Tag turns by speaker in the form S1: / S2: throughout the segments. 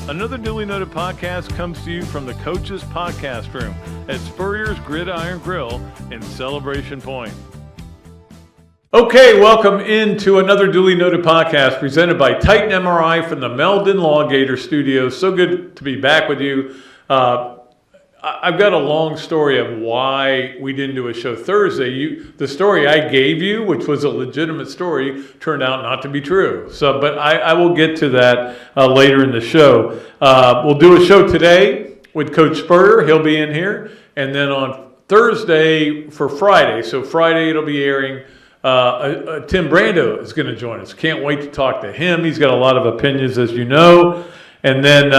S1: Another duly noted podcast comes to you from the Coach's Podcast Room at Spurrier's Gridiron Grill in Celebration Point. Okay, welcome into another duly noted podcast presented by Titan MRI from the Meldon Law Gator Studios. So good to be back with you. I've got a long story of why we didn't do a show Thursday. The story I gave you, which was a legitimate story, turned out not to be true. But I will get to that later in the show. We'll do a show today with Coach Spurrier. He'll be in here. And then on Thursday for Friday, so Friday it'll be airing, Tim Brando is going to join us. Can't wait to talk to him. He's got a lot of opinions, as you know. And then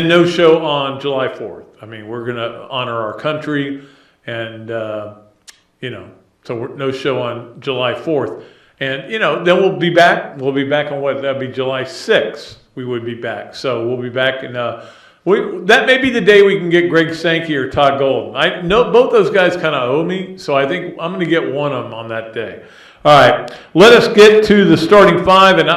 S1: no show on July 4th. I mean, we're going to honor our country, and, so no show on July 4th. And, then we'll be back. We'll be back on that'd be July 6th. We would be back. So we'll be back. And that may be the day we can get Greg Sankey or Todd Golden. I know both those guys kind of owe me, so I think I'm going to get one of them on that day. All right, let us get to the starting five. And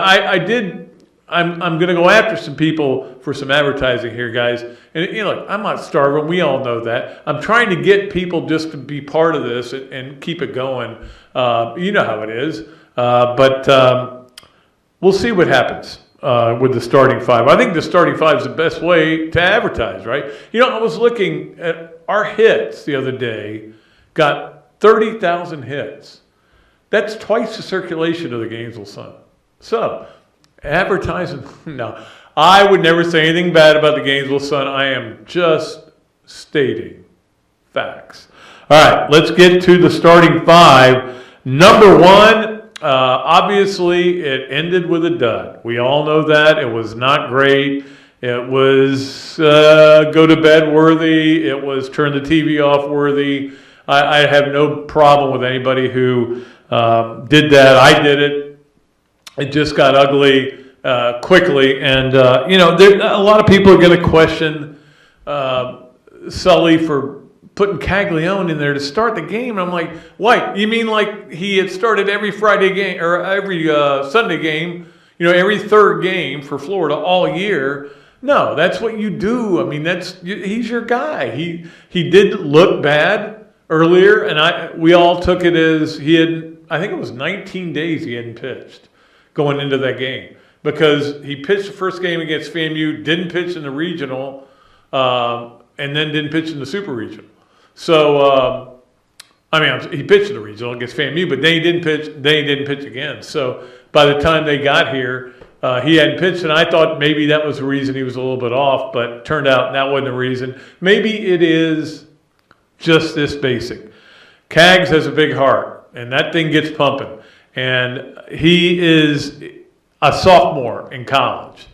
S1: I'm going to go after some people for some advertising here, guys. And, look, I'm not starving. We all know that. I'm trying to get people just to be part of this and keep it going. You know how it is. But we'll see what happens with the starting five. I think the starting five is the best way to advertise, right? I was looking at our hits the other day, got 30,000 hits. That's twice the circulation of the Gainesville Sun. So, advertising, no. I would never say anything bad about the Gainesville Sun. I am just stating facts. All right, let's get to the starting five. Number one, obviously, it ended with a dud. We all know that. It was not great. It was go to bed worthy. It was turn the TV off worthy. I have no problem with anybody who did that. I did it. It just got ugly quickly, and a lot of people are going to question Sully for putting Caglione in there to start the game. And I'm like, what? You mean like he had started every Friday game or every Sunday game? Every third game for Florida all year? No, that's what you do. I mean, he's your guy. He did look bad earlier, and we all took it as he had. I think it was 19 days he hadn't pitched going into that game, because he pitched the first game against FAMU, didn't pitch in the regional, and then didn't pitch in the super regional. So, he pitched in the regional against FAMU, but then he didn't pitch. Then he didn't pitch again. So by the time they got here, he hadn't pitched, and I thought maybe that was the reason he was a little bit off, but turned out that wasn't the reason. Maybe it is just this basic. Cags has a big heart, and that thing gets pumping. And he is a sophomore in college.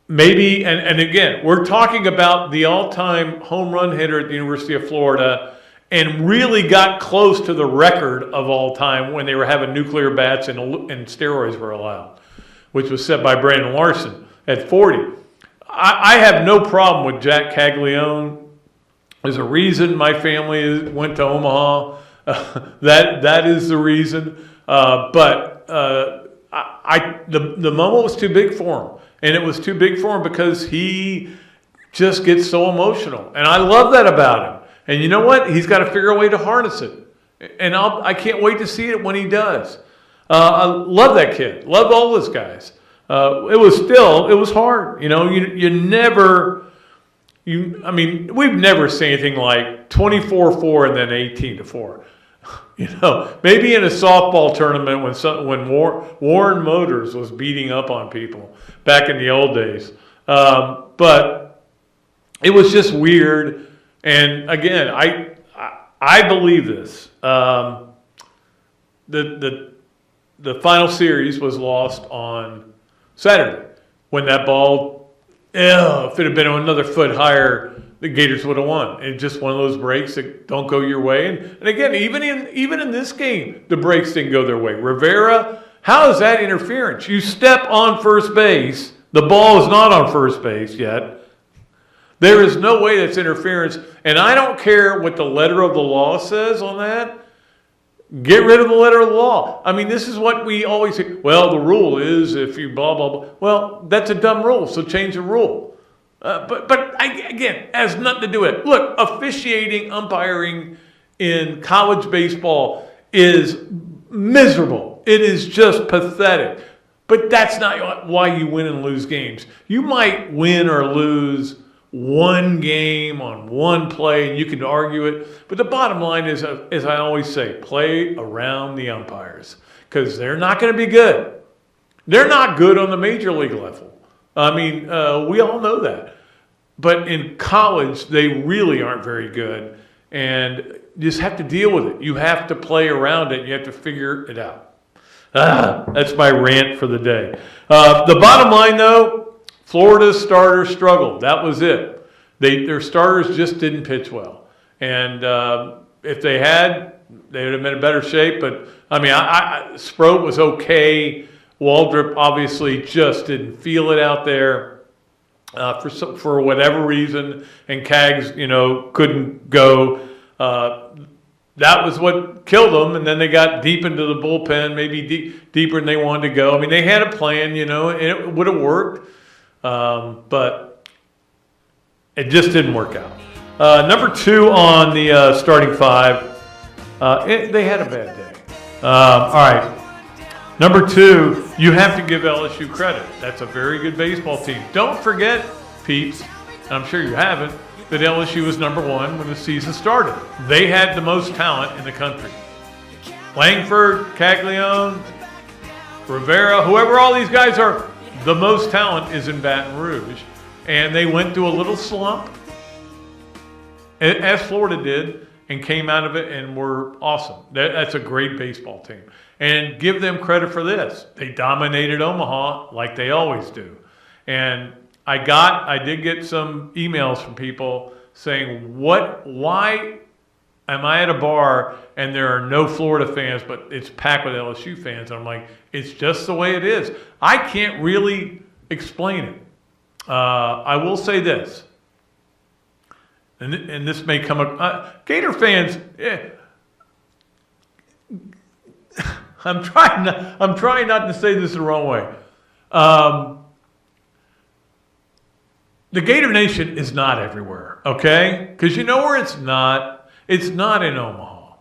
S1: Maybe, and again, we're talking about the all-time home run hitter at the University of Florida, and really got close to the record of all time when they were having nuclear bats and steroids were allowed, which was set by Brandon Larson at 40. I have no problem with Jack Caglione. There's a reason my family went to Omaha. That is the reason, but the moment was too big for him, and it was too big for him because he just gets so emotional, and I love that about him. And you know what? He's got to figure a way to harness it, and I can't wait to see it when he does. I love that kid. Love all those guys. It was hard. We've never seen anything like 24-4 and then 18-4. Maybe in a softball tournament when Warren Motors was beating up on people back in the old days. But it was just weird. And again, I believe this. The final series was lost on Saturday when that ball, if it had been another foot higher, the Gators would have won. It's just one of those breaks that don't go your way. And again, even in this game, the breaks didn't go their way. Rivera, how is that interference? You step on first base. The ball is not on first base yet. There is no way that's interference. And I don't care what the letter of the law says on that. Get rid of the letter of the law. I mean, this is what we always say. Well, the rule is if you blah, blah, blah. Well, that's a dumb rule, so change the rule. Again, has nothing to do with it. Look, officiating, umpiring in college baseball is miserable. It is just pathetic. But that's not why you win and lose games. You might win or lose one game on one play, and you can argue it. But the bottom line is, as I always say, play around the umpires because they're not going to be good. They're not good on the major league level. I mean, we all know that. But in college, they really aren't very good, and you just have to deal with it. You have to play around it. You have to figure it out. That's my rant for the day. The bottom line, though, Florida's starters struggled. That was it. Their starters just didn't pitch well. And if they had, they would have been in better shape. But, I mean, Sproat was okay. Waldrop obviously just didn't feel it out there for whatever reason. And Cags, couldn't go. That was what killed them. And then they got deep into the bullpen, maybe deeper than they wanted to go. I mean, they had a plan, and it would have worked. But it just didn't work out. Number 2 on the starting 5, they had a bad day. All right. Number 2, you have to give LSU credit. That's a very good baseball team. Don't forget, peeps, I'm sure you haven't, that LSU was number 1 when the season started. They had the most talent in the country. Langford, Caglione, Rivera, whoever all these guys are, the most talent is in Baton Rouge, and they went through a little slump, as Florida did, and came out of it and were awesome. That's a great baseball team. And give them credit for this. They dominated Omaha like they always do. And I did get some emails from people saying, why am I at a bar and there are no Florida fans, but it's packed with LSU fans? And I'm like, it's just the way it is. I can't really explain it. I will say this, and this may come up. Gator fans, I'm trying not to say this the wrong way. The Gator Nation is not everywhere, okay? Because you know where it's not? It's not in Omaha.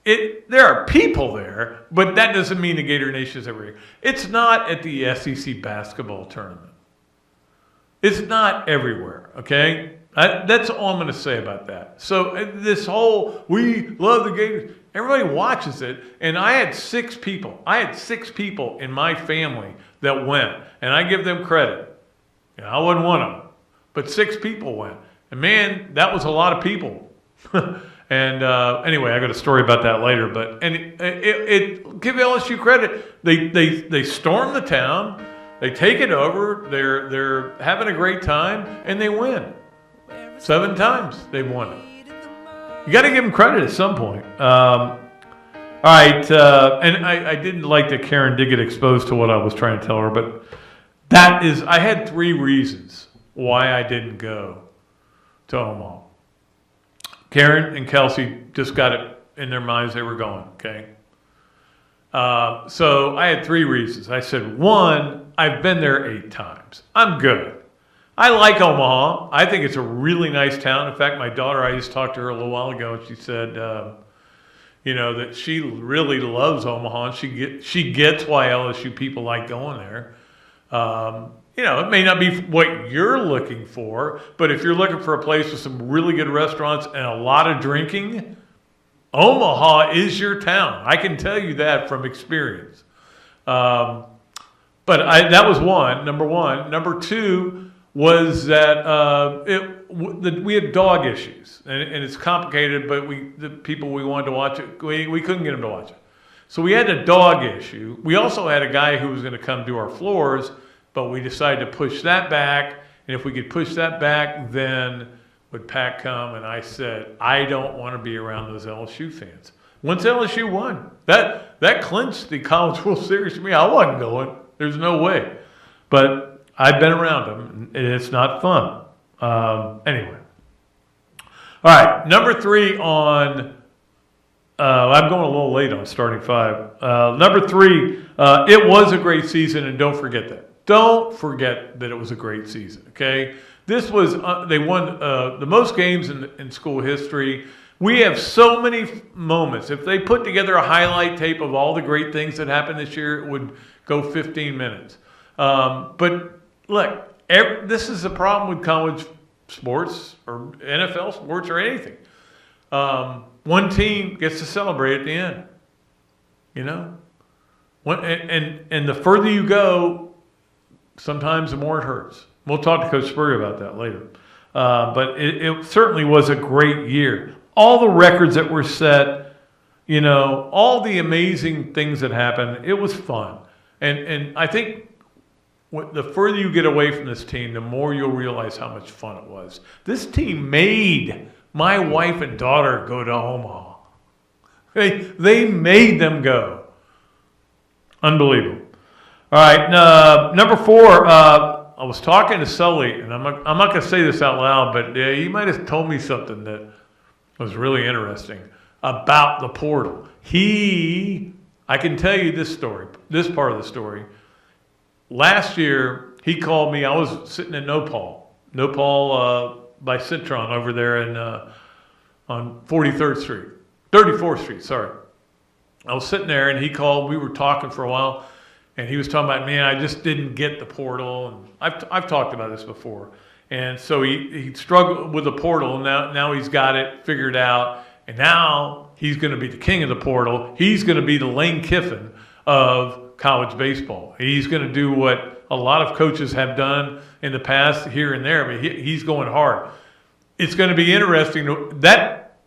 S1: There are people there, but that doesn't mean the Gator Nation is everywhere. It's not at the SEC basketball tournament. It's not everywhere, okay? That's all I'm going to say about that. So this whole, we love the Gators, everybody watches it, and I had 6 people. I had 6 people in my family that went, and I give them credit. I wasn't one of them, but 6 people went. And man, that was a lot of people. And anyway, I got a story about that later. But give LSU credit. They storm the town, they take it over. They're having a great time, and they win. 7 times they've won it. You got to give them credit at some point. All right, and I didn't like that Karen did get exposed to what I was trying to tell her, but I had 3 reasons why I didn't go to Omaha. Karen and Kelsey just got it in their minds they were going, okay? So I had 3 reasons. I said, 1, I've been there 8 times. I'm good. I like Omaha. I think it's a really nice town. In fact, my daughter, I just talked to her a little while ago, and she said, that she really loves Omaha, and she gets why LSU people like going there. It may not be what you're looking for, but if you're looking for a place with some really good restaurants and a lot of drinking, Omaha is your town. I can tell you that from experience. But that was number 1. Number 2 was that we had dog issues, and it's complicated, but the people we wanted to watch it, we couldn't get them to watch it. So we had a dog issue. We also had a guy who was going to come do our floors, but we decided to push that back. And if we could push that back, then would Pat come? And I said, I don't want to be around those LSU fans. Once LSU won, that clinched the College World Series for me. I wasn't going. There's no way. But I've been around them, and it's not fun. Anyway. All right, number 3 on I'm going a little late on starting five. Number three, it was a great season, and don't forget that. Don't forget that it was a great season, okay? This was, they won the most games in school history. We have so many moments. If they put together a highlight tape of all the great things that happened this year, it would go 15 minutes. But look, this is a problem with college sports or NFL sports or anything. One team gets to celebrate at the end, you know? And the further you go, sometimes the more it hurts. We'll talk to Coach Spurrier about that later. But it certainly was a great year. All the records that were set, you know, all the amazing things that happened, it was fun. And I think the further you get away from this team, the more you'll realize how much fun it was. This team made my wife and daughter go to Omaha. They made them go. Unbelievable. All right, number four, I was talking to Sully, and I'm not going to say this out loud, but he might have told me something that was really interesting about the portal. I can tell you this story, this part of the story. Last year, he called me. I was sitting in Nopal by Citron over there on 34th Street, sorry. I was sitting there, and he called. We were talking for a while, and he was talking about, man, I just didn't get the portal. And I've talked about this before. And so he struggled with the portal, and now he's got it figured out, and now he's going to be the king of the portal. He's going to be the Lane Kiffin of college baseball. He's going to do what a lot of coaches have done in the past here and there, but he's going hard. It's going to be interesting. That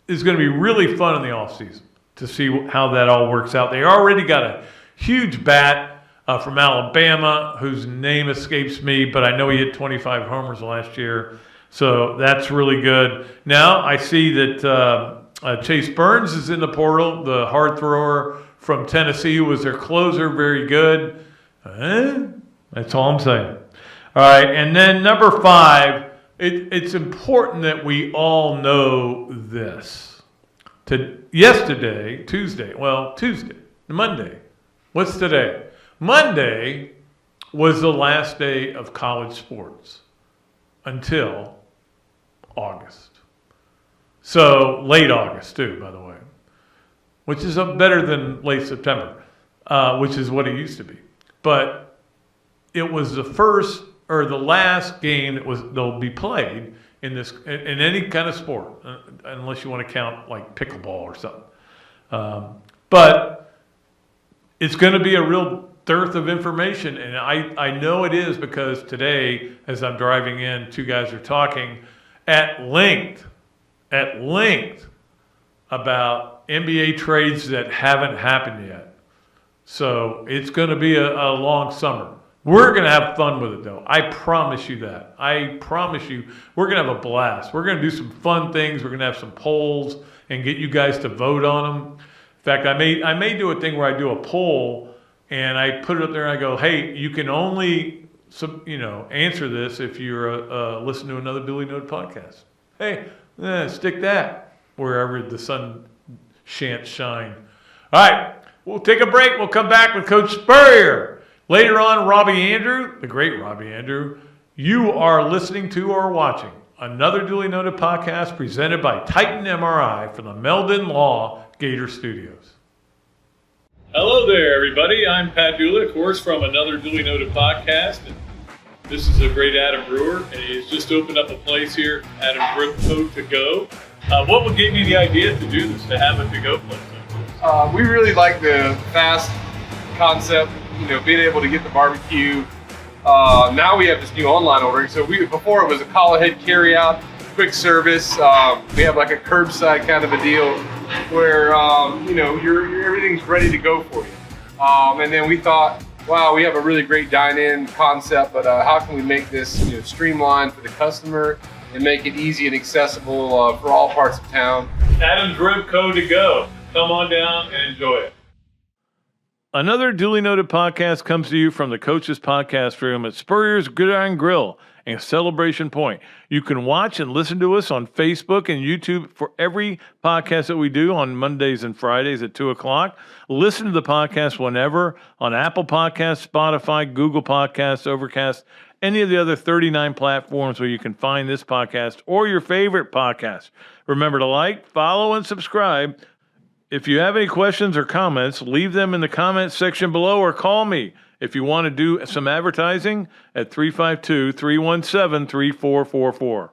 S1: is going to be really fun in the offseason to see how that all works out. They already got a huge bat from Alabama, whose name escapes me, but I know he hit 25 homers last year, so that's really good. Now I see that Chase Burns is in the portal, the hard thrower from Tennessee, who was their closer, very good. That's all I'm saying. All right, and then number five, it's important that we all know this. Tuesday, Monday. What's today? Monday was the last day of college sports until August. So late August too, by the way, which is better than late September, which is what it used to be. But it was the first or the last game they'll be played in any kind of sport, unless you want to count like pickleball or something. But it's going to be a real dearth of information, and I know it is, because today, as I'm driving in, two guys are talking at length about NBA trades that haven't happened yet. So it's going to be a long summer. We're going to have fun with it, though. I promise you that. I promise you, we're going to have a blast. We're going to do some fun things. We're going to have some polls and get you guys to vote on them. In fact, I may do a thing where I do a poll, and I put it up there and I go, hey, you can only answer this if you're listening to another Dooley Note podcast. Hey, stick that wherever the sun shan't shine. All right, we'll take a break. We'll come back with Coach Spurrier. Later on, Robbie Andrew, the great Robbie Andrew. You are listening to or watching another Dooley Noted podcast presented by Titan MRI from the Meldon Law Gator Studios. Hello there, everybody. I'm Pat Dooley, of course, from another Dooley Noted podcast. And this is a great Adam Brewer, and he's just opened up a place here, Adam Brewer to go. What would give you the idea to do this, to have a to-go place?
S2: We really like the fast concept, being able to get the barbecue. Now we have this new online ordering. So before it was a call ahead carry out, quick service. We have like a curbside kind of a deal where everything's ready to go for you. And then we thought, wow, we have a really great dine-in concept, but how can we make this streamlined for the customer and make it easy and accessible for all parts of town?
S1: Adam's Rib Co. to go. Come on down and enjoy it. Another Dooley Noted podcast comes to you from the Coach's Podcast Room at Spurrier's Gridiron Grill and Celebration Point. You can watch and listen to us on Facebook and YouTube for every podcast that we do on Mondays and Fridays at 2 o'clock. Listen to the podcast whenever on Apple Podcasts, Spotify, Google Podcasts, Overcast, any of the other 39 platforms where you can find this podcast or your favorite podcast. Remember to like, follow, and subscribe. If you have any questions or comments, leave them in the comments section below or call me if you want to do some advertising at 352-317-3444.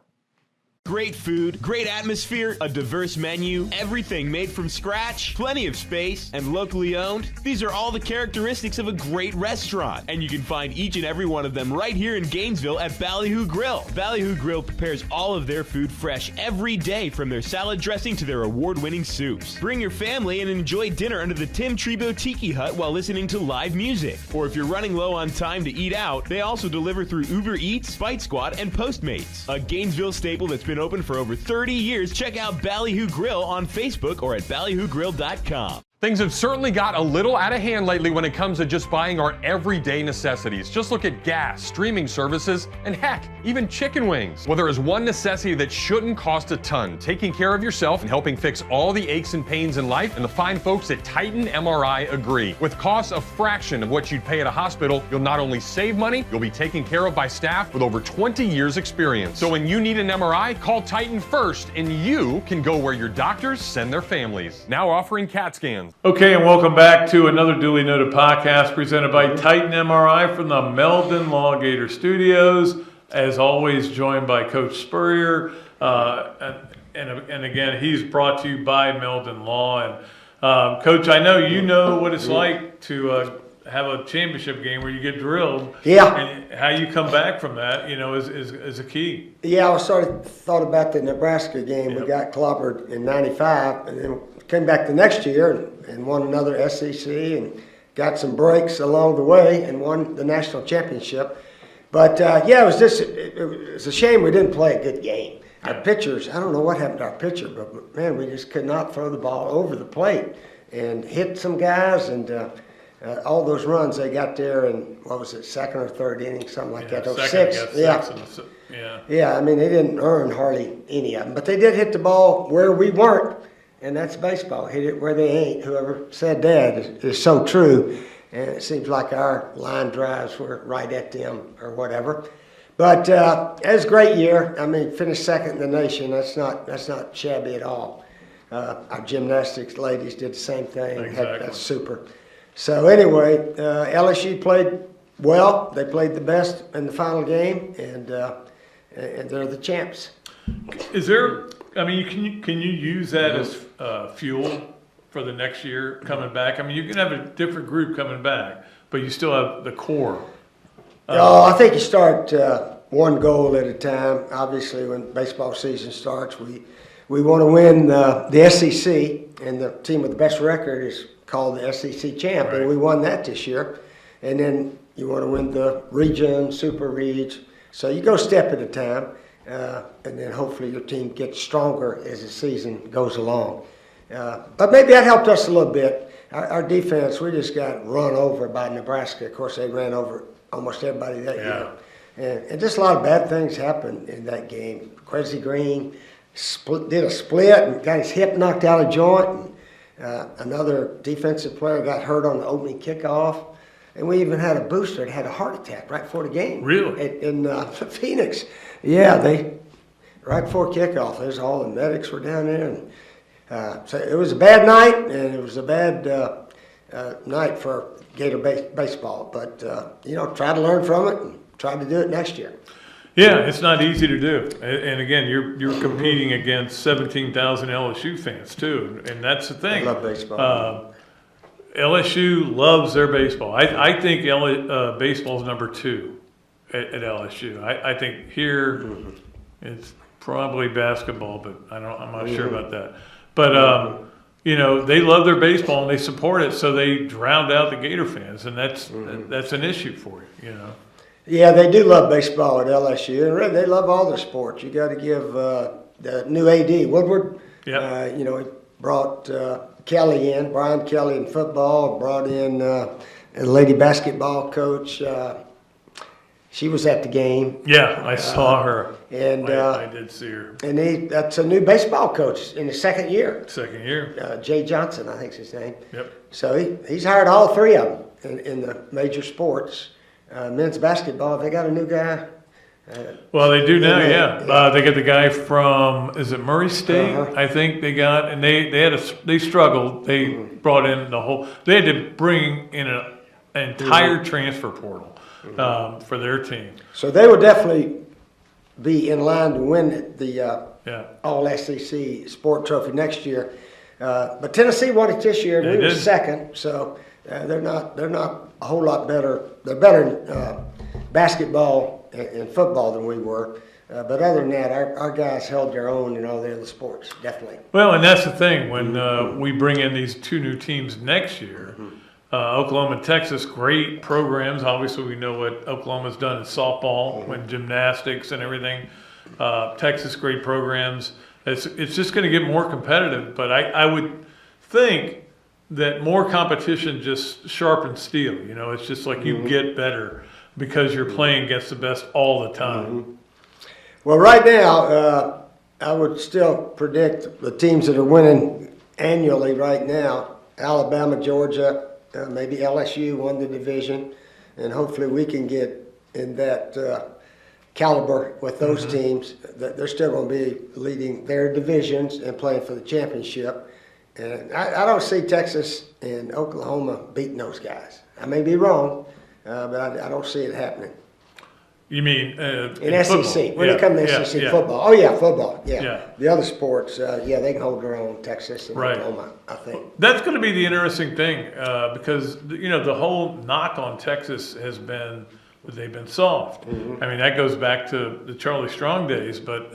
S3: Great food, great atmosphere, a diverse menu, everything made from scratch, plenty of space, and locally owned. These are all the characteristics of a great restaurant, and you can find each and every one of them right here in Gainesville at Ballyhoo Grill. Ballyhoo Grill prepares all of their food fresh every day, from their salad dressing to their award-winning soups. Bring your family and enjoy dinner under the Tim Trebo Tiki Hut while listening to live music. Or if you're running low on time to eat out, they also deliver through Uber Eats, Bite Squad, and Postmates. A Gainesville staple that's been open for over 30 years. Check out Ballyhoo Grill on Facebook or at ballyhoogrill.com.
S2: Things have certainly got a little out of hand lately when it comes to just buying our everyday necessities. Just look at gas, streaming services, and heck, even chicken wings. Well, there is one necessity that shouldn't cost a ton: taking care of yourself and helping fix all the aches and pains in life. And the fine folks at Titan MRI agree. With costs a fraction of what you'd pay at a hospital, you'll not only save money, you'll be taken care of by staff with over 20 years experience. So when you need an MRI, call Titan first, and you can go where your doctors send their families. Now offering CAT scans.
S1: Okay, and welcome back to another Dooley Noted podcast presented by Titan MRI from the Meldon Law Gator Studios. As always, joined by Coach Spurrier. And again, he's brought to you by Meldon Law. And Coach, I know you know what it's like to have a championship game where you get drilled.
S4: Yeah.
S1: And how you come back from that, is a key.
S4: Yeah, I thought about the Nebraska game.
S1: Yep.
S4: We got clobbered in '95, and then came back the next year and won another SEC and got some breaks along the way and won the national championship. But it was a shame we didn't play a good game. Our pitchers, I don't know what happened to our pitcher, but man, we just could not throw the ball over the plate and hit some guys, and all those runs they got there in, what was it, second or third inning, something like that. Or six. Yeah, I mean, they didn't earn hardly any of them, but they did hit the ball where we weren't. And that's baseball. Hit it where they ain't. Whoever said that is so true. And it seems like our line drives were right at them or whatever. But it was a great year. I mean, finished second in the nation. That's not shabby at all. Our gymnastics ladies did the same thing.
S1: Exactly.
S4: That's super. So anyway, LSU played well. They played the best in the final game, and they're the champs.
S1: Is there? I mean, can you use that as fuel for the next year coming back? I mean, you can have a different group coming back, but you still have the core.
S4: I think you start one goal at a time. Obviously, when baseball season starts, we want to win the SEC, and the team with the best record is called the SEC champ,
S1: Right.
S4: and we won that this year. And then you want to win the region, super reg. So you go step at a time. And then hopefully your team gets stronger as the season goes along. But maybe that helped us a little bit. Our defense, we just got run over by Nebraska. Of course, they ran over almost everybody that year. And just a lot of bad things happened in that game. Quincy Green did a split and got his hip knocked out of joint. And, another defensive player got hurt on the opening kickoff. And we even had a booster that had a heart attack right before the game.
S1: Really?
S4: In Phoenix. Yeah, right before kickoff, all the medics were down there. And so it was a bad night, and it was a bad night for Gator baseball. But, try to learn from it and try to do it next year.
S1: Yeah, it's not easy to do. And again, you're competing against 17,000 LSU fans too, and that's the thing.
S4: I love baseball.
S1: LSU loves their baseball. I think baseball is number 2 at LSU. I think here it's probably basketball, but I'm not sure about that. But they love their baseball and they support it, so they drowned out the Gator fans, and that's an issue for you.
S4: Yeah, they do love baseball at LSU, and really they love all their sports. You got to give the new AD Woodward.
S1: Yeah.
S4: He brought Kelly in, Brian Kelly in football. Brought in a lady basketball coach. She was at the game.
S1: Yeah, I saw her.
S4: And
S1: I did see her.
S4: And that's a new baseball coach in his second year.
S1: Second year.
S4: Jay Johnson, I think is his name.
S1: Yep.
S4: So he's hired all three of them in the major sports. Men's basketball, they got a new guy.
S1: Well, they do now, yeah. They got the guy from, is it Murray State? I think they got, and they struggled. They brought in they had to bring in an entire transfer portal for their team.
S4: So they will definitely be in line to win the All-SEC Sport Trophy next year. But Tennessee won it this year. We were second, so they're not a whole lot better. They're better in basketball and football than we were. But other than that, our guys held their own in all the other sports, definitely.
S1: Well, and that's the thing. When we bring in these two new teams next year, Oklahoma and Texas, great programs. Obviously, we know what Oklahoma's done in softball and gymnastics and everything. Texas, great programs. It's just going to get more competitive. But I would think that more competition just sharpens steel. You know, it's just like you get better because you're playing against the best all the time.
S4: Well, right now, I would still predict the teams that are winning annually right now, Alabama, Georgia, maybe LSU won the division, and hopefully we can get in that caliber with those teams. That they're still going to be leading their divisions and playing for the championship. And I don't see Texas and Oklahoma beating those guys. I may be wrong, but I don't see it happening.
S1: You mean
S4: in SEC,
S1: football.
S4: when it comes to SEC football. Oh, yeah, football, yeah. The other sports, they can hold their own, Texas and Oklahoma, I think.
S1: That's going to be the interesting thing because, you know, the whole knock on Texas has been that they've been soft. I mean, that goes back to the Charlie Strong days, but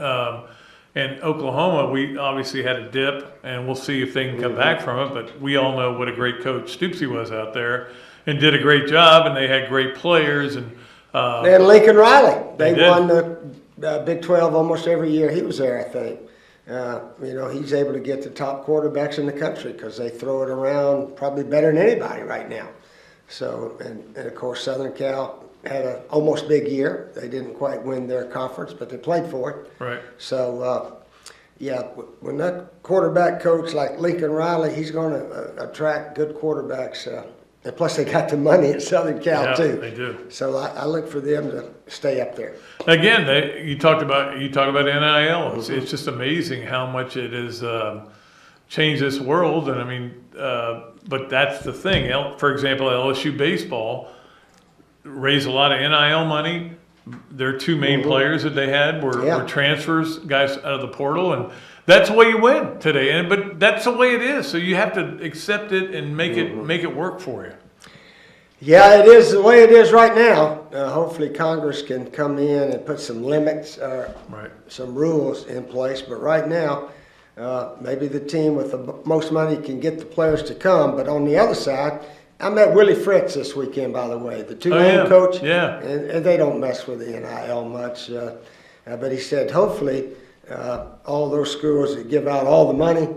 S1: in Oklahoma, we obviously had a dip, and we'll see if they can come back from it, but we all know what a great coach Stoops was out there and did a great job, and they had great players. And
S4: they had Lincoln Riley. They won the Big 12 almost every year he was there, I think. You know, he's able to get the top quarterbacks in the country because they throw it around probably better than anybody right now. So, and of course, Southern Cal had an almost big year. They didn't quite win their conference, but they played for it.
S1: Right.
S4: So, when that quarterback coach like Lincoln Riley, he's going to attract good quarterbacks. And plus, they got the money at Southern Cal too.
S1: They do.
S4: So I look for them to stay up there.
S1: Again, you talk about NIL. It's just amazing how much it has changed this world. And I mean, but that's the thing. For example, LSU baseball raised a lot of NIL money. Their two main players that they had were transfers, guys out of the portal, and that's the way you win today. But that's the way it is. So you have to accept it and make it work for you.
S4: Yeah, it is the way it is right now. Hopefully Congress can come in and put some limits or some rules in place. But right now, maybe the team with the most money can get the players to come. But on the other side, I met Willie Fritz this weekend, by the way, the Tulane coach. Yeah. And they don't mess with the NIL much. But he said, hopefully, all those schools that give out all the money,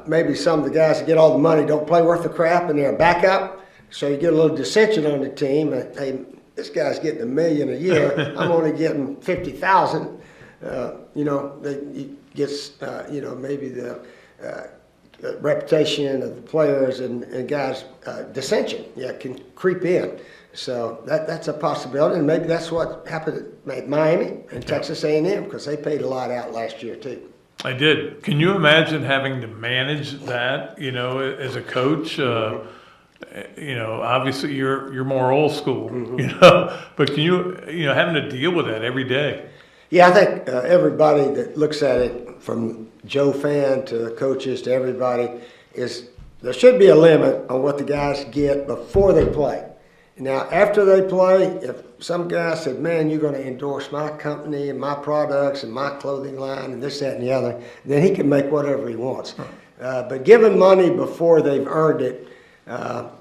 S4: maybe some of the guys that get all the money don't play worth the crap and they're a backup. So you get a little dissension on the team. Hey, this guy's getting $1 million a year. I'm only getting $50,000. You know, he gets, you know, maybe the reputation of the players and guys' dissension can creep in. So that's a possibility, and maybe that's what happened at Miami and Texas A&M because they paid a lot out last year too.
S1: I did. Can you imagine having to manage that, you know, as a coach? You know, obviously you're more old school, you know, but can you know, having to deal with that every day?
S4: Yeah, I think everybody that looks at it, from Joe fan to coaches to everybody, is there should be a limit on what the guys get before they play. Now, after they play, if some guy said, man, you're going to endorse my company and my products and my clothing line and this, that, and the other, then he can make whatever he wants. But giving money before they've earned it, of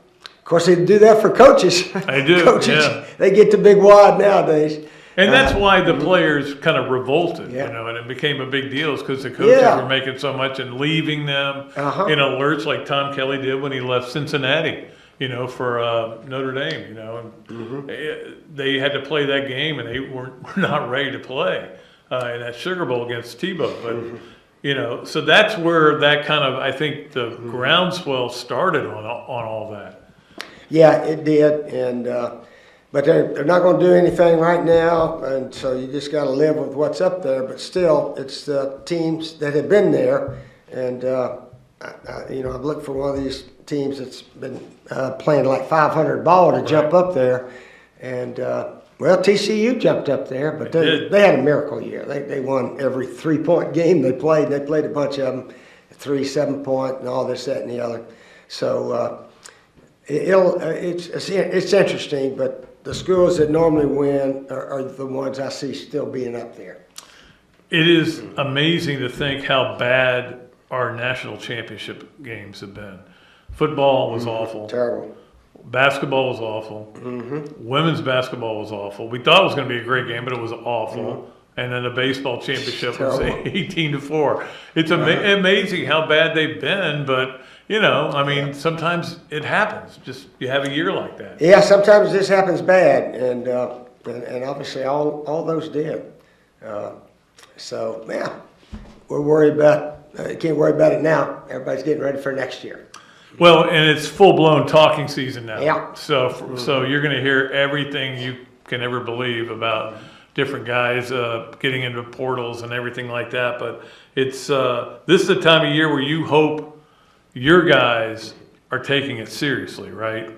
S4: course, they do that for coaches.
S1: They do,
S4: coaches, they get the big wad nowadays.
S1: And that's why the players kind of revolted, you know, and it became a big deal because the coaches were making so much and leaving them in a lurch like Tom Kelly did when he left Cincinnati. for Notre Dame, and they had to play that game, and they were not ready to play in that Sugar Bowl against Tebow. But so that's where that kind of, I think, the groundswell started on all that.
S4: Yeah, it did, and but they're not going to do anything right now, and so you just got to live with what's up there. But still, it's the teams that have been there, and I've looked for one of these teams that's been playing like 500 ball to jump up there, and TCU jumped up there, but they had a miracle year. They won every 3-point game they played. They played a bunch of them, 3, 7-point, and all this, that, and the other. So it's interesting, but the schools that normally win are the ones I see still being up there.
S1: It is amazing to think how bad our national championship games have been. Football was awful.
S4: Terrible.
S1: Basketball was awful. Women's basketball was awful. We thought it was going to be a great game, but it was awful. And then the baseball championship was 18-4. It's amazing how bad they've been, but sometimes it happens. Just you have a year like that.
S4: Yeah, sometimes this happens bad, and obviously all those did. We're worried about. Can't worry about it now. Everybody's getting ready for next year.
S1: Well, and it's full-blown talking season now.
S4: Yeah.
S1: So you're going to hear everything you can ever believe about different guys getting into portals and everything like that. But it's this is the time of year where you hope your guys are taking it seriously, right?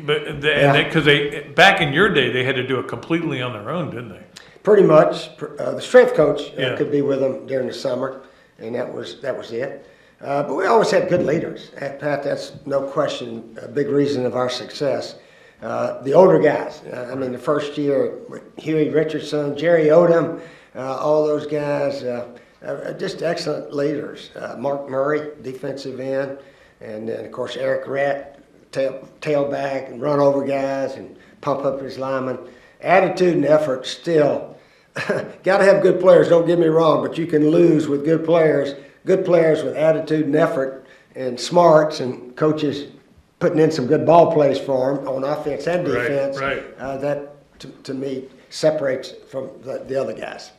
S1: But because they back in your day they had to do it completely on their own, didn't they?
S4: Pretty much. The strength coach could be with them during the summer, and that was it. But we always had good leaders. Pat, that's no question a big reason of our success. The older guys, the first year, Huey Richardson, Jerry Odom, all those guys, just excellent leaders. Mark Murray, defensive end, and then, of course, Eric Rett, tailback and run over guys and pump up his linemen. Attitude and effort still. Got to have good players, don't get me wrong, but you can lose with good players with attitude and effort and smarts and coaches putting in some good ball plays for them on offense and defense.
S1: Right.
S4: That, to me, separates from the other guys.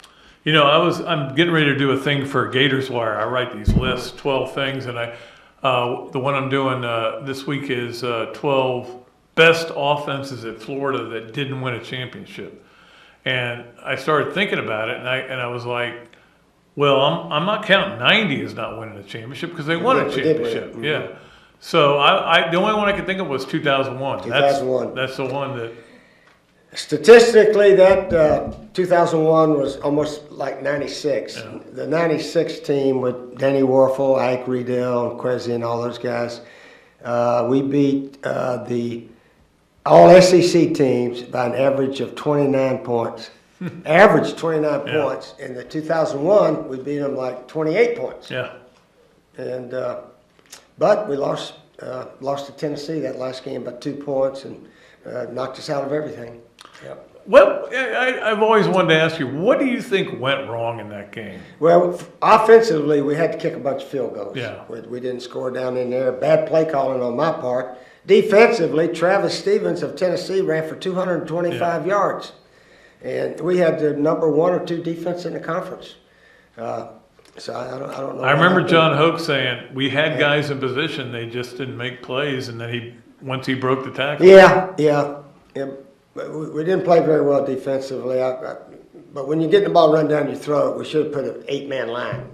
S1: I'm getting ready to do a thing for Gators Wire. I write these lists, 12 things, and the one I'm doing this week is 12 best offenses at Florida that didn't win a championship. And I started thinking about it, and I was like, well, I'm not counting 90 as not winning a championship because they won a championship. Yeah. So the only one I could think of was 2001.
S4: 2001.
S1: That's the one that.
S4: Statistically, that 2001 was almost like 96. Yeah. The 96 team with Danny Warfel, Ike Riedel, and Quezzy, and all those guys, we beat the all SEC teams by an average of 29 points. Average 29 points. In the 2001, we beat them like 28 points.
S1: Yeah.
S4: And but we lost to Tennessee that last game by 2 points and knocked us out of everything. Yep.
S1: Well, I've always wanted to ask you, what do you think went wrong in that game?
S4: Well, offensively, we had to kick a bunch of field goals.
S1: Yeah.
S4: We didn't score down in there. Bad play calling on my part. Defensively, Travis Stevens of Tennessee ran for 225 yards. And we had the number 1 or 2 defense in the conference. So I don't know.
S1: I remember John Hoke saying we had guys in position, they just didn't make plays, and then once he broke the tackle.
S4: Yeah. We didn't play very well defensively. But when you get the ball run down your throat, we should have put an 8-man line.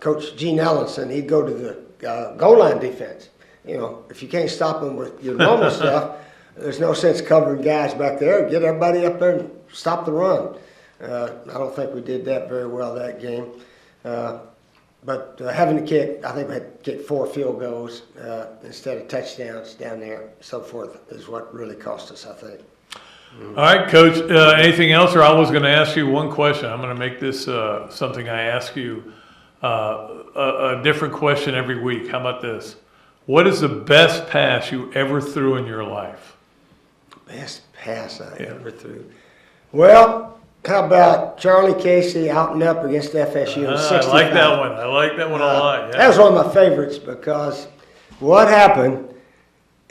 S4: Coach Gene Ellenson, he'd go to the goal line defense. If you can't stop them with your normal stuff, there's no sense covering guys back there. Get everybody up there and stop the run. I don't think we did that very well that game. But having to kick, I think we had to kick 4 field goals instead of touchdowns down there, so forth, is what really cost us, I think.
S1: All right, Coach, anything else? Or I was going to ask you one question. I'm going to make this something I ask you, a different question every week. How about this? What is the best pass you ever threw in your life?
S4: Best pass I ever threw? Well, how about Charlie Casey out and up against FSU in 65?
S1: I like that one. I like that one a lot. Yeah.
S4: That was one of my favorites because what happened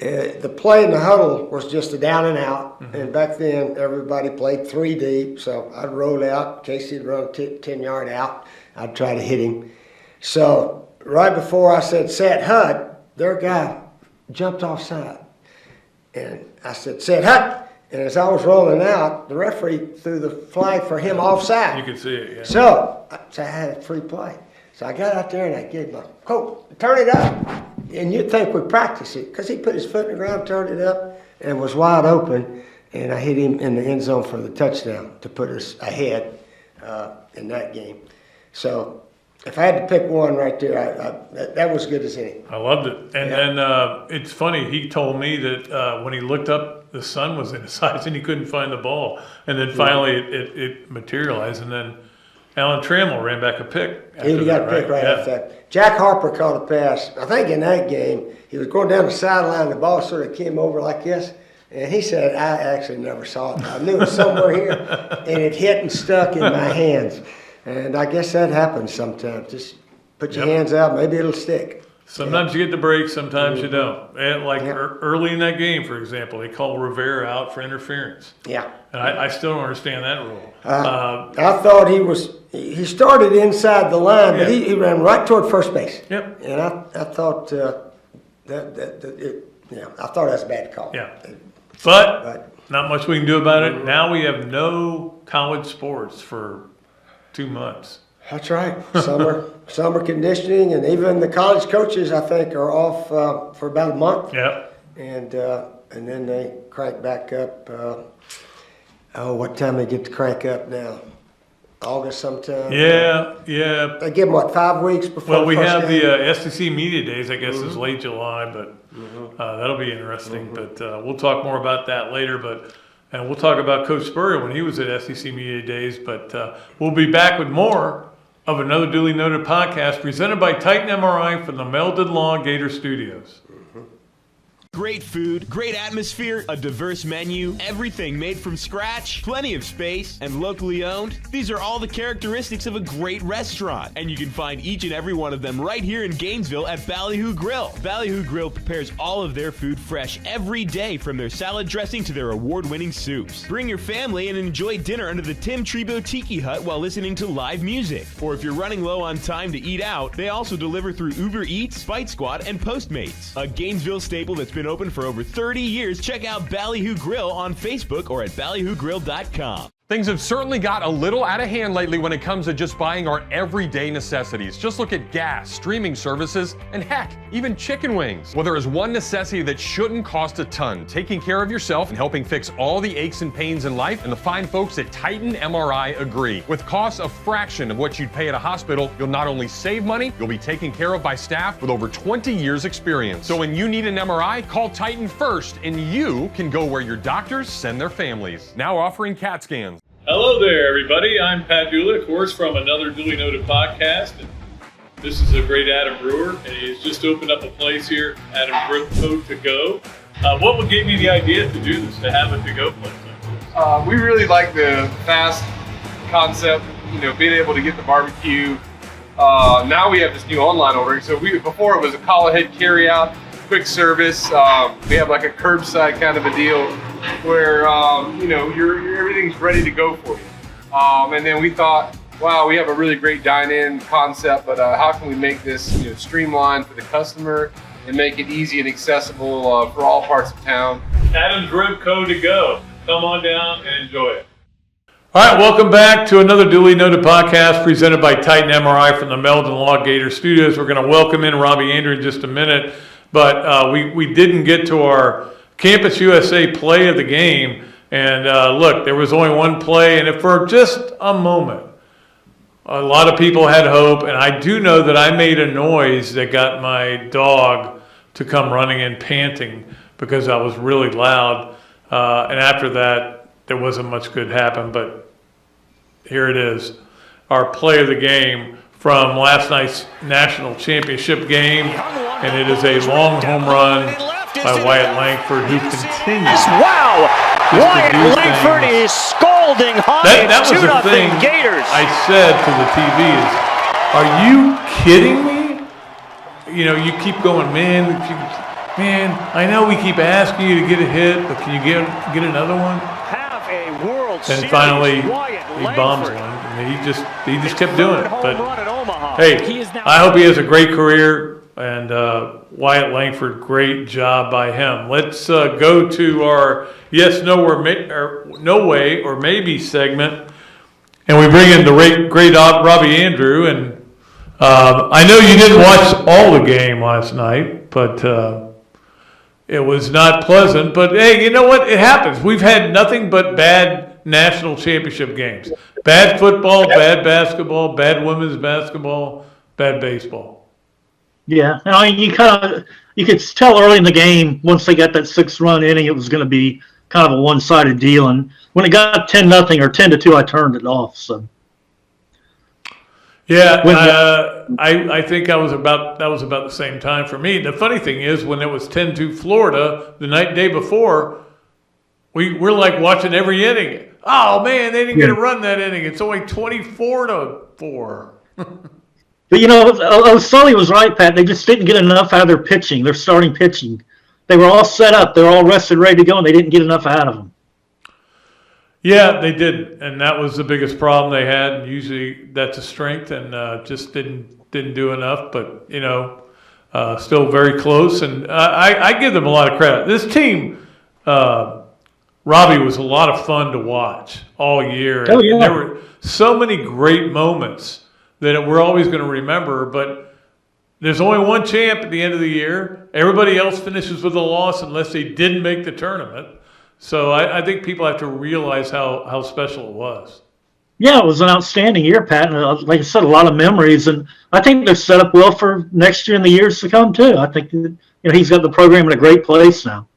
S4: the play in the huddle was just a down and out, and back then everybody played 3 deep, so I'd roll out in case he'd run a 10-yard out. I'd try to hit him. So right before I said set hut, their guy jumped offside. And I said set hut. And as I was rolling out, the referee threw the flag for him offside.
S1: You could see it, yeah.
S4: So I had a free play. So I got out there and I gave my coach, turn it up. And you'd think we practiced it because he put his foot in the ground, turned it up, and was wide open. And I hit him in the end zone for the touchdown to put us ahead in that game. So if I had to pick one right there, that was good as any.
S1: I loved it. And then it's funny, he told me that when he looked up, the sun was in his eyes and he couldn't find the ball. And then finally it materialized. And then Alan Trammell ran back a pick.
S4: He got a pick right after that. Jack Harper caught a pass. I think in that game, he was going down the sideline. The ball sort of came over like this. And he said, I actually never saw it. I knew it was somewhere here. And it hit and stuck in my hands. And I guess that happens sometimes. Just put your hands out, maybe it'll stick.
S1: Sometimes you get the break, sometimes you don't. And like early in that game, for example, they called Rivera out for interference.
S4: Yeah.
S1: And I still don't understand that rule.
S4: I thought he started inside the line, but he ran right toward first base.
S1: Yep.
S4: And I thought I thought that's a bad call.
S1: Yeah. But not much we can do about it. Now we have no college sports for 2 months.
S4: That's right. Summer conditioning, and even the college coaches, I think, are off for about a month.
S1: Yep.
S4: And then they crank back up. What time they get to crank up now? August sometime.
S1: Yeah.
S4: They give them, what, 5 weeks before?
S1: Well, we
S4: the first
S1: have
S4: game?
S1: the SEC Media Days, I guess, is late July, but that'll be interesting. But we'll talk more about that later. And we'll talk about Coach Spurrier when he was at SEC Media Days. But we'll be back with more of another duly noted podcast presented by Titan MRI from the Meldon Law Gator Studios.
S3: Great food, great atmosphere, a diverse menu, everything made from scratch, plenty of space, and locally owned. These are all the characteristics of a great restaurant, and you can find each and every one of them right here in Gainesville at Ballyhoo Grill. Ballyhoo Grill prepares all of their food fresh every day, from their salad dressing to their award-winning soups. Bring your family and enjoy dinner under the Tim Trebo Tiki Hut while listening to live music. Or if you're running low on time to eat out, they also deliver through Uber Eats, Fight Squad, and Postmates. A Gainesville staple that's been open for over 30 years. Check out Ballyhoo Grill on Facebook or at ballyhoogrill.com.
S5: Things have certainly got a little out of hand lately when it comes to just buying our everyday necessities. Just look at gas, streaming services, and heck, even chicken wings. Well, there is one necessity that shouldn't cost a ton: taking care of yourself and helping fix all the aches and pains in life, and the fine folks at Titan MRI agree. With costs a fraction of what you'd pay at a hospital, you'll not only save money, you'll be taken care of by staff with over 20 years experience. So when you need an MRI, call Titan first, and you can go where your doctors send their families. Now offering CAT scans.
S1: Hello there, everybody. I'm Pat Dooley, of course, from another duly noted podcast. And this is a great Adam Brewer, and he's just opened up a place here, Adam Brewer To Go. What gave you the idea to do this, to have a to-go place like this?
S2: We really like the fast concept, being able to get the barbecue. Now we have this new online ordering. So before it was a call ahead carry out, quick service. We have like a curbside kind of a deal where everything's ready to go for you. And then we thought, wow, we have a really great dine-in concept, but how can we make this streamlined for the customer and make it easy and accessible for all parts of town?
S1: Adam's Rib Co. To Go. Come on down and enjoy it. All right, welcome back to another duly noted podcast presented by Titan MRI from the Meldon Law Gator Studios. We're going to welcome in Robbie Andrew in just a minute, but we didn't get to our Campus USA play of the game. And look, there was only one play, and for just a moment, a lot of people had hope, and I do know that I made a noise that got my dog to come running in panting because I was really loud. And after that, there wasn't much good happen, but here it is, our play of the game from last night's national championship game, and it is a long home run by Wyatt Langford, who continues.
S6: Wow! Wyatt Langford is scalding hot.
S1: That was the thing
S6: Gators.
S1: I said to the TV is, are you kidding me? You keep going, man. man, I know we keep asking you to get a hit, but can you get another one?
S6: Have a World
S1: And
S6: Series.
S1: finally,
S6: Wyatt
S1: he bombs
S6: Langford.
S1: one. I mean, he just kept doing it.
S6: Home
S1: But
S6: run in Omaha.
S1: hey, I hope he has a great career. And Wyatt Langford, great job by him. Let's go to our yes, no, or no way, or maybe segment. And we bring in the great Robbie Andrew. And I know you didn't watch all the game last night, but it was not pleasant. But hey, you know what? It happens. We've had nothing but bad national championship games. Bad football, bad basketball, bad women's basketball, bad baseball.
S7: Yeah, I mean, you could tell early in the game once they got that 6-run inning, it was going to be kind of a one-sided deal. And when it got 10-0 or 10-2, I turned it off. So
S1: yeah, I think that was about the same time for me. The funny thing is, when it was 10-2 Florida the day before, we're like watching every inning. Oh man, they didn't get a run that inning. It's only 24-4.
S7: But, you know, Sully was right, Pat. They just didn't get enough out of their pitching, their starting pitching. They were all set up. They were all rested, ready to go, and they didn't get enough out of them.
S1: Yeah, they didn't, and that was the biggest problem they had. And usually that's a strength, and just didn't do enough. But, you know, still very close. And I give them a lot of credit. This team, Robbie, was a lot of fun to watch all year.
S7: Oh, yeah.
S1: And there were so many great moments that we're always going to remember, but there's only one champ at the end of the year. Everybody else finishes with a loss unless they didn't make the tournament. So I think people have to realize how special it was.
S7: Yeah, it was an outstanding year, Pat. And like I said, a lot of memories. And I think they're set up well for next year and the years to come, too. I think he's got the program in a great place now.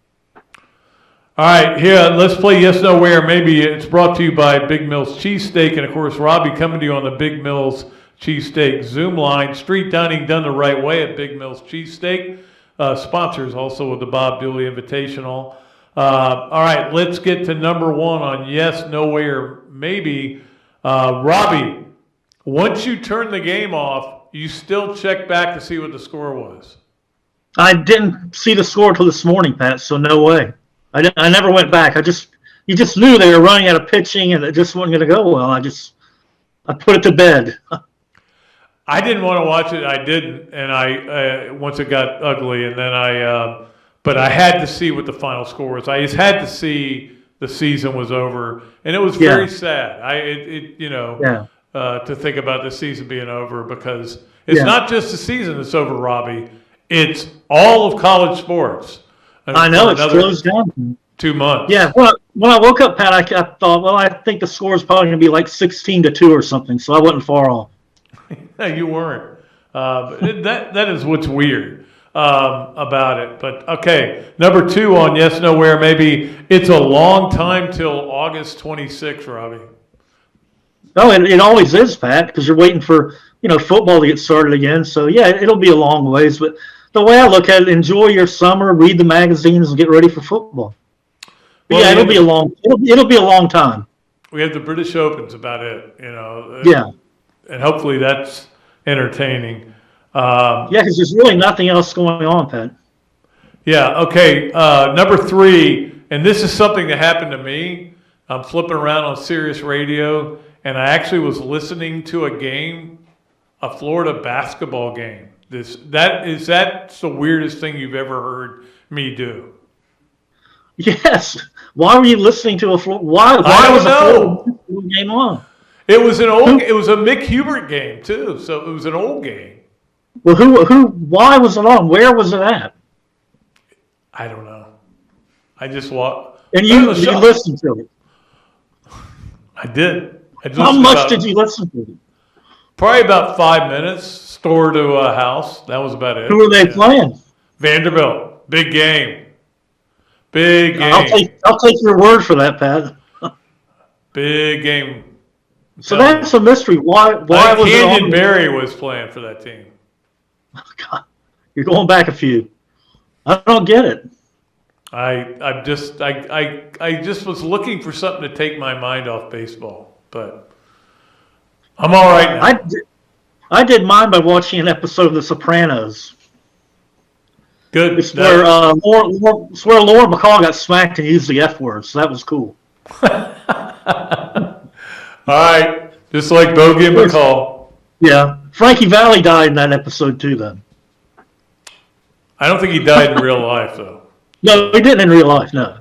S1: All right, here, let's play Yes, No, Where. Maybe it's brought to you by Big Mills Cheesesteak. And, of course, Robbie coming to you on the Big Mills Cheesesteak Zoom line. Street dining done the right way at Big Mills Cheesesteak. Sponsors also with the Bob Dooley Invitational. All right, let's get to number one on Yes, No, Where, Maybe. Robbie, once you turn the game off, you still check back to see what the score was.
S7: I didn't see the score till this morning, Pat, so no way. I never went back. You just knew they were running out of pitching and it just wasn't going to go well. I put it to bed.
S1: I didn't want to watch it. I didn't, and I once it got ugly, and then but I had to see what the final score was. I just had to see the season was over, and it was very sad. To think about the season being over, because it's not just the season that's over, Robbie. It's all of college sports.
S7: I know, it's closed down.
S1: 2 months.
S7: Yeah, well, when I woke up, Pat, I thought, well, I think the score is probably going to be like 16-2 or something, so I wasn't far off.
S1: No, you weren't. But that is what's weird about it. But, okay, number two on Yes, No, Where, Maybe. It's a long time till August 26th, Robbie.
S7: Oh, it always is, Pat, because you're waiting for, football to get started again. So, yeah, it'll be a long ways. But the way I look at it, enjoy your summer, read the magazines, and get ready for football. But yeah, it'll be a long time.
S1: We have the British Open's about it,
S7: Yeah.
S1: And hopefully that's entertaining.
S7: Yeah, because there's really nothing else going on, Pat.
S1: Yeah, okay. Number three, and this is something that happened to me. I'm flipping around on Sirius Radio, and I actually was listening to a Florida basketball game. That's the weirdest thing you've ever heard me do.
S7: Yes. Why were you listening to why was a Florida game on?
S1: It was a Mick Hubert game too, so it was an old game.
S7: Well, why was it on? Where was it at?
S1: I don't know. I just walked.
S7: And you listened to it?
S1: I did.
S7: How much did you listen to it?
S1: Probably about 5 minutes, store to a house. That was about it.
S7: Who were they playing?
S1: Vanderbilt. Big game. Big game.
S7: I'll take your word for that, Pat.
S1: Big game.
S7: So that's a mystery. Why was
S1: Canyon Barry was playing for that team.
S7: Oh, God. You're going back a few. I don't get it.
S1: I just was looking for something to take my mind off baseball, but I'm all right now.
S7: I did mine by watching an episode of The Sopranos.
S1: Good.
S7: It's where Laura McCall got smacked and used the F word, so that was cool.
S1: All right. Just like Bogey and McCall.
S7: Yeah. Frankie Valli died in that episode too, then.
S1: I don't think he died in real life, though.
S7: No, he didn't in real life, no.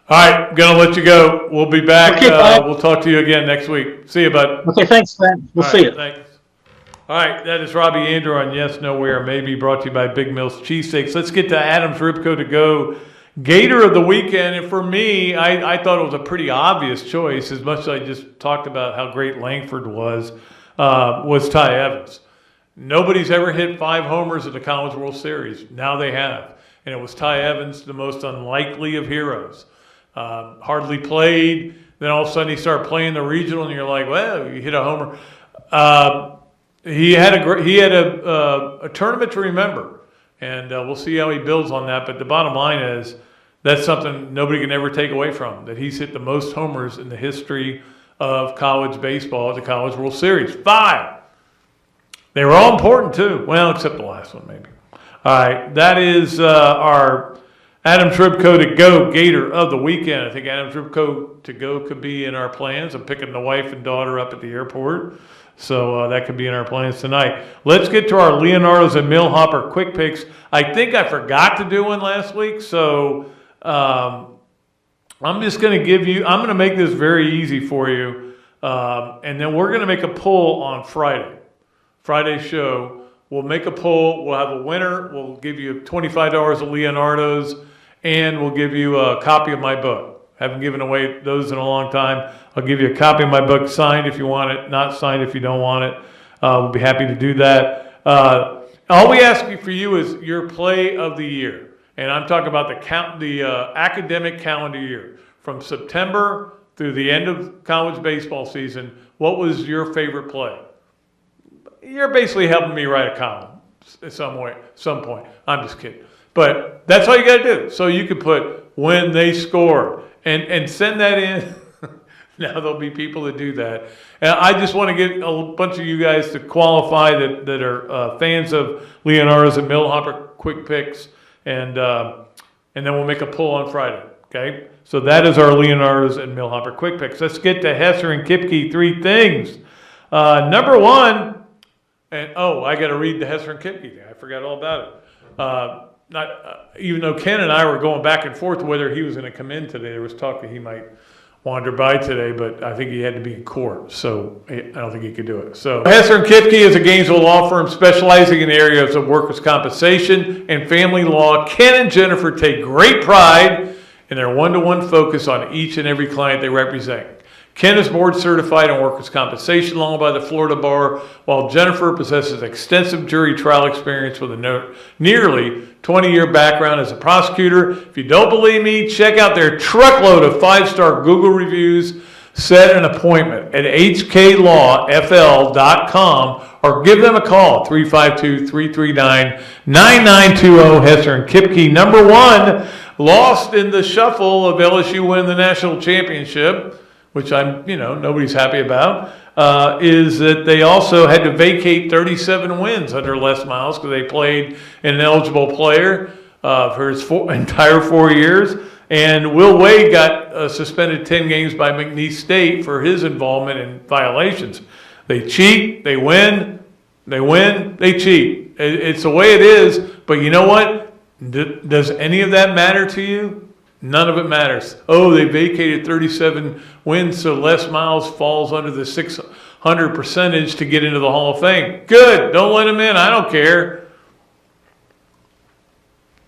S1: All right. Going to let you go. We'll be back.
S7: Okay, bye.
S1: We'll talk to you again next week. See you, bud.
S7: Okay, thanks, man. We'll see you.
S1: Thanks. All right, that is Robbie Andrew on Yes, Nowhere, Maybe, brought to you by Big Mills Cheesesteaks. Let's get to Adam's Ribco to go. Gator of the weekend, and for me, I thought it was a pretty obvious choice, as much as I just talked about how great Langford was Ty Evans. Nobody's ever hit 5 homers at the College World Series. Now they have. And it was Ty Evans, the most unlikely of heroes. Hardly played. Then all of a sudden he started playing the regional, and you're like, well, you hit a homer. He had a tournament to remember, and we'll see how he builds on that. But the bottom line is that's something nobody can ever take away from him, that he's hit the most homers in the history of college baseball at the College World Series. 5. They were all important, too. Well, except the last one, maybe. All right, that is our Adam's Ribco to go Gator of the weekend. I think Adam's Ribco to go could be in our plans. I'm picking the wife and daughter up at the airport. So that could be in our plans tonight. Let's get to our Leonardo's and Millhopper quick picks. I think I forgot to do one last week, so I'm just going to I'm going to make this very easy for you, and then we're going to make a poll on Friday's show. We'll make a poll. We'll have a winner. We'll give you $25 at Leonardo's, and we'll give you a copy of my book. Haven't given away those in a long time. I'll give you a copy of my book, signed if you want it, not signed if you don't want it. We'll be happy to do that. All we ask for you is your play of the year. And I'm talking about the academic calendar year. From September through the end of college baseball season, what was your favorite play? You're basically helping me write a column at some point. I'm just kidding. But that's all you got to do. So you can put when they scored. And send that in. Now there'll be people that do that. And I just want to get a bunch of you guys to qualify that are fans of Leonardo's and Millhopper quick picks, and then we'll make a poll on Friday. Okay, so that is our Leonardo's and Millhopper quick picks. Let's get to Hesser and Kipke 3 things. Number 1, and I got to read the Hesser and Kipke thing. I forgot all about it. Even though Ken and I were going back and forth whether he was going to come in today, there was talk that he might wander by today, but I think he had to be in court, so I don't think he could do it. So Hesser and Kipke is a Gainesville law firm specializing in areas of workers' compensation and family law. Ken and Jennifer take great pride in their one-to-one focus on each and every client they represent. Ken is board certified in workers' compensation law by the Florida Bar, while Jennifer possesses extensive jury trial experience with a nearly 20-year background as a prosecutor. If you don't believe me, check out their truckload of 5-star Google reviews. Set an appointment at hklawfl.com or give them a call, 352-339-9920. Hesser and Kipke. Number 1, lost in the shuffle of LSU winning the national championship, which nobody's happy about, is that they also had to vacate 37 wins under Les Miles because they played an ineligible player for his entire 4 years. And Will Wade got suspended 10 games by McNeese State for his involvement in violations. They cheat, they win, they cheat. It's the way it is, but you know what? Does any of that matter to you? None of it matters. They vacated 37 wins, so Les Miles falls under the 600 percentage to get into the Hall of Fame. Good. Don't let him in. I don't care.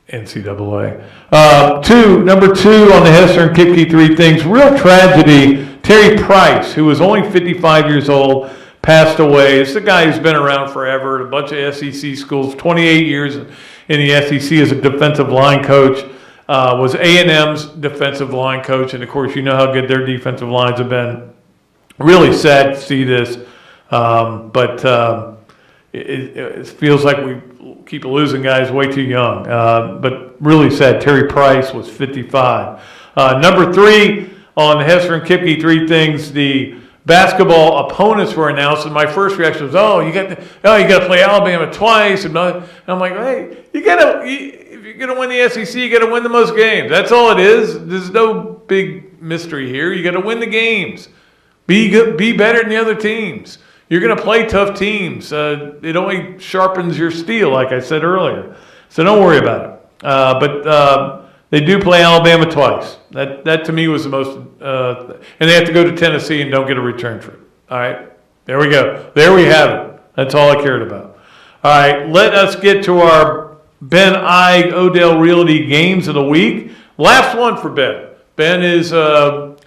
S1: NCAA. Number 2 on the Hesser and Kipke 3 things. Real tragedy. Terry Price, who was only 55 years old, passed away. It's the guy who's been around forever at a bunch of SEC schools, 28 years in the SEC as a defensive line coach. Was A&M's defensive line coach, and of course you know how good their defensive lines have been. Really sad to see this, but it feels like we keep losing guys way too young. But really sad. Terry Price was 55. Number 3 on Hesser and Kipke 3 things, the basketball opponents were announced, and my first reaction was, you got to play Alabama twice, and I'm like, hey, if you're gonna win the SEC, you got to win the most games. That's all it is. There's no big mystery here. You got to win the games. Be good, be better than the other teams. You're gonna play tough teams. It only sharpens your steel, like I said earlier. So don't worry about it. But they do play Alabama twice. That to me was the most, and they have to go to Tennessee and don't get a return trip. All right, there we go. There we have it. That's all I cared about. All right, let us get to our Ben Eige Odell Realty games of the week. Last one for Ben. Ben is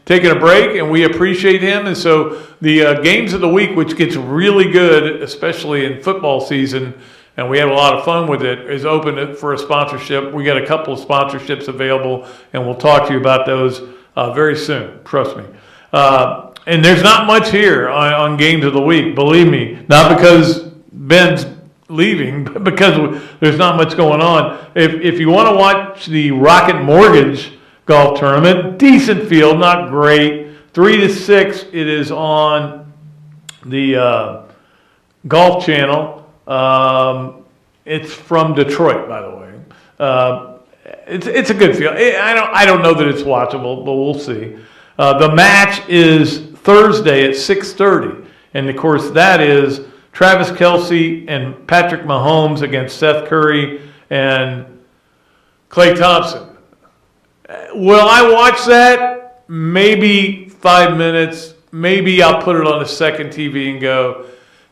S1: taking a break, and we appreciate him. And so the games of the week, which gets really good, especially in football season, and we had a lot of fun with it, is open for a sponsorship. We got a couple of sponsorships available, and we'll talk to you about those very soon. Trust me. And there's not much here on games of the week, believe me. Not because Ben's leaving, but because there's not much going on. If you want to watch the Rocket Mortgage golf tournament, decent field, not great. 3 to 6, it is on the Golf Channel. It's from Detroit, by the way. It's a good field. I don't know that it's watchable, but we'll see. The match is Thursday at 6:30, and of course that is Travis Kelce and Patrick Mahomes against Seth Curry and Klay Thompson. Will I watch that? Maybe 5 minutes. Maybe I'll put it on the second TV and go,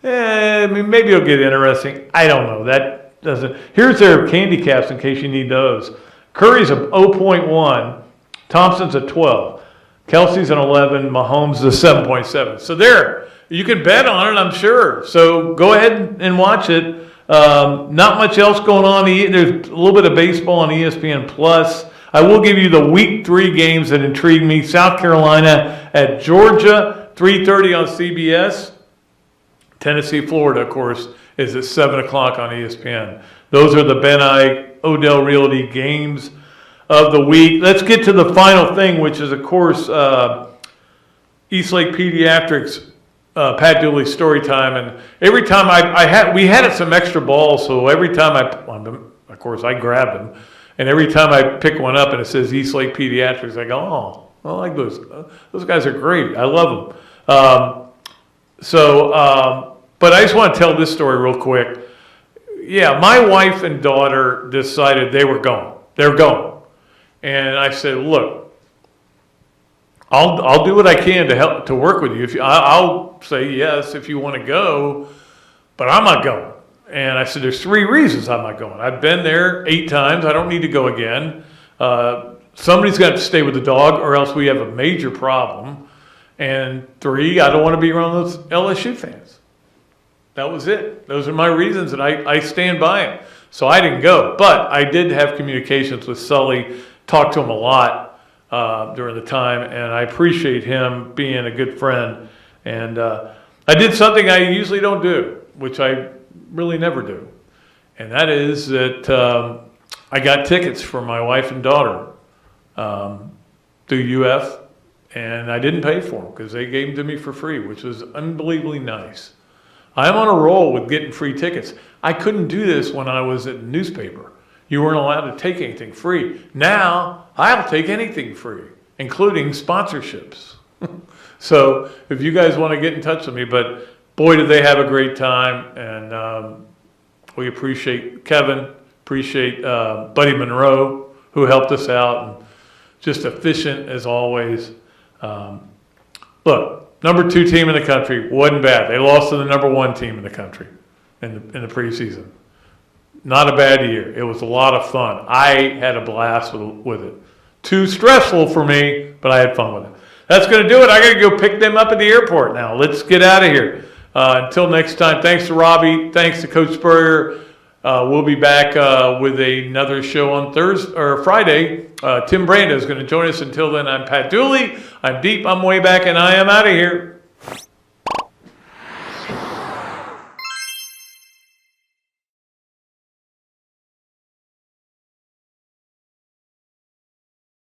S1: maybe it'll get interesting. I don't know. That doesn't. Here's their candy caps in case you need those. Curry's a 0.1. Thompson's a 12. Kelsey's an 11. Mahomes is a 7.7. So there, you can bet on it, I'm sure. So go ahead and watch it. Not much else going on. There's a little bit of baseball on ESPN Plus. I will give you the Week 3 games that intrigue me. South Carolina at Georgia, 3:30 on CBS. Tennessee, Florida, of course, is at 7 o'clock on ESPN. Those are the Ben Eige Odell Realty games of the week. Let's get to the final thing, which is, of course, Eastlake Pediatrics, Pat Dooley Storytime. And every time we had some extra balls, so every time of course, I grabbed them. And every time I pick one up and it says Eastlake Pediatrics, I go, I like those. Those guys are great. I love them. But I just want to tell this story real quick. Yeah, my wife and daughter decided they were going. They're going. And I said, look, I'll do what I can to help to work with you. I'll say yes if you want to go, but I'm not going. And I said, there's 3 reasons I'm not going. I've been there 8 times. I don't need to go again. Somebody's got to stay with the dog, or else we have a major problem. And 3, I don't want to be around those LSU fans. That was it. Those are my reasons, and I stand by them. So I didn't go. But I did have communications with Sully, talked to him a lot during the time, and I appreciate him being a good friend. And I did something I usually don't do, which I really never do. And that is that I got tickets for my wife and daughter through UF. And I didn't pay for them because they gave them to me for free, which was unbelievably nice. I'm on a roll with getting free tickets. I couldn't do this when I was at the newspaper. You weren't allowed to take anything free. Now, I'll take anything free, including sponsorships. So if you guys want to get in touch with me, but boy, did they have a great time. And we appreciate Kevin, appreciate Buddy Monroe, who helped us out, and just efficient as always. Look, number 2 team in the country wasn't bad. They lost to the number 1 team in the country in the preseason. Not a bad year. It was a lot of fun. I had a blast with it. Too stressful for me, but I had fun with it. That's going to do it. I got to go pick them up at the airport now. Let's get out of here. Until next time, thanks to Robbie. Thanks to Coach Spurrier. We'll be back with another show on Thursday or Friday. Tim Brando is going to join us. Until then, I'm Pat Dooley. I'm deep, I'm way back, and I am out of here.